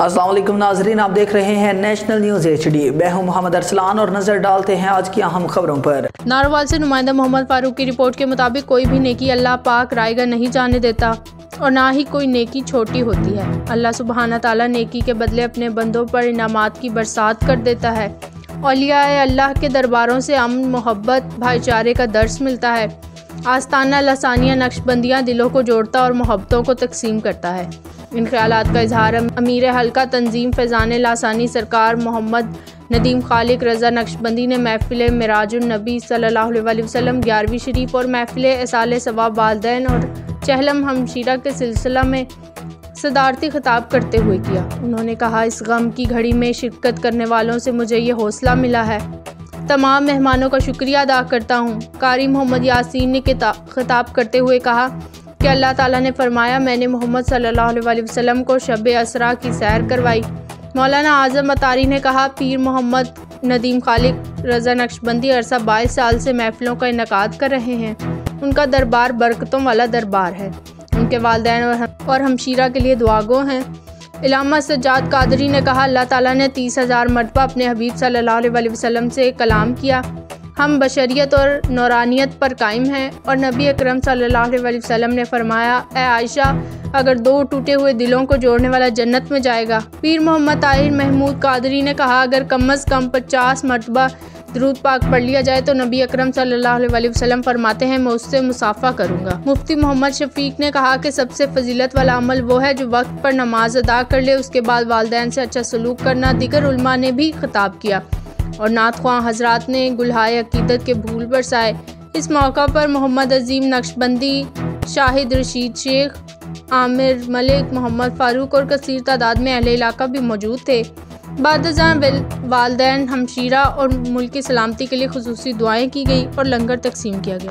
अस्सलाम वालेकुम नाजरीन, आप देख रहे हैं नेशनल न्यूज़ HD। मैं हूं मोहम्मद अरसलान और नजर डालते हैं आज की अहम खबरों पर। नारोवाल से नुमाइंदा मोहम्मद फारूक की रिपोर्ट के मुताबिक कोई भी नेकी अल्लाह पाक रायगा नहीं जाने देता और ना ही कोई नेकी छोटी होती है। अल्लाह सुब्हाना ताला नेकी के बदले अपने बंदों पर इनामात की बरसात कर देता है। औलियाए अल्लाह के दरबारों से अमन, मोहब्बत, भाईचारे का दर्स मिलता है। आस्ताना लसानिया नक्शबंदियाँ दिलों को जोड़ता और मोहब्बतों को तकसीम करता है। इन ख्यालात का इजहार अमीर हल्का तंजीम फैज़ान लासानी सरकार मोहम्मद नदीम खालिक रज़ा नक्शबंदी ने महफिल मिराजुन नबी सल्लल्लाहु अलैहि वसल्लम 11वीं शरीफ और महफिल एसाले सवाब वालदैन और चहलम हमशीरा के सिलसिला में सदारती खिताब करते हुए किया। उन्होंने कहा, इस गम की घड़ी में शिरकत करने वालों से मुझे ये हौसला मिला है। तमाम मेहमानों का शुक्रिया अदा करता हूँ। कारी मोहम्मद यासीन ने खिताब करते हुए कहा कि अल्लाह ताला ने फरमाया, मैंने मोहम्मद सल्लल्लाहु अलैहि वसल्लम को शब असरा की सैर करवाई। मौलाना आज़म अतारी ने कहा, पीर मोहम्मद नदीम खालिक रज़ा नक्शबंदी अरसा 22 साल से महफिलों का इनकाद कर रहे हैं। उनका दरबार बरकतों वाला दरबार है। उनके वालिदैन और हमशीरा के लिए दुआगो हैं। इलामा सज्जाद कादरी ने कहा, अल्लाह ताला ने 30,000 मरतबा अपने हबीब सल्लल्लाहु अलैहि वसल्लम से कलाम किया। हम बशरियत और नौरानियत पर कायम हैं और नबी अकरम सल्लल्लाहु अलैहि वसल्लम ने फरमाया, ए आयशा, अगर दो टूटे हुए दिलों को जोड़ने वाला जन्नत में जाएगा। पीर मोहम्मद ताहिर महमूद कादरी ने कहा, अगर कम अज़ कम 50 मरतबा दरूद पाक पढ़ लिया जाए तो नबी अकरम सल्लल्लाहु अलैहि वसल्लम फरमाते हैं, मैं उससे मुसाफा करूँगा। मुफ्ती मोहम्मद शफीक ने कहा कि सबसे फजीलत वाला अमल वो है जो वक्त पर नमाज अदा कर ले, उसके बाद वालिदैन से अच्छा सलूक करना। दीगर उलमा ने भी खिताब किया और नात ख्वां हजरात ने गुलहाए अकीदत के फूल बरसाए। इस मौका पर मोहम्मद अजीम नक्शबंदी, शाहिद रशीद शेख, आमिर मलिक, मोहम्मद फारूक और कसीर तादाद में अहले इलाका भी मौजूद थे। बादजां वालिदैन, हमशीरा और मुल्क की सलामती के लिए खुसूसी दुआएं की गई और लंगर तकसीम किया गया।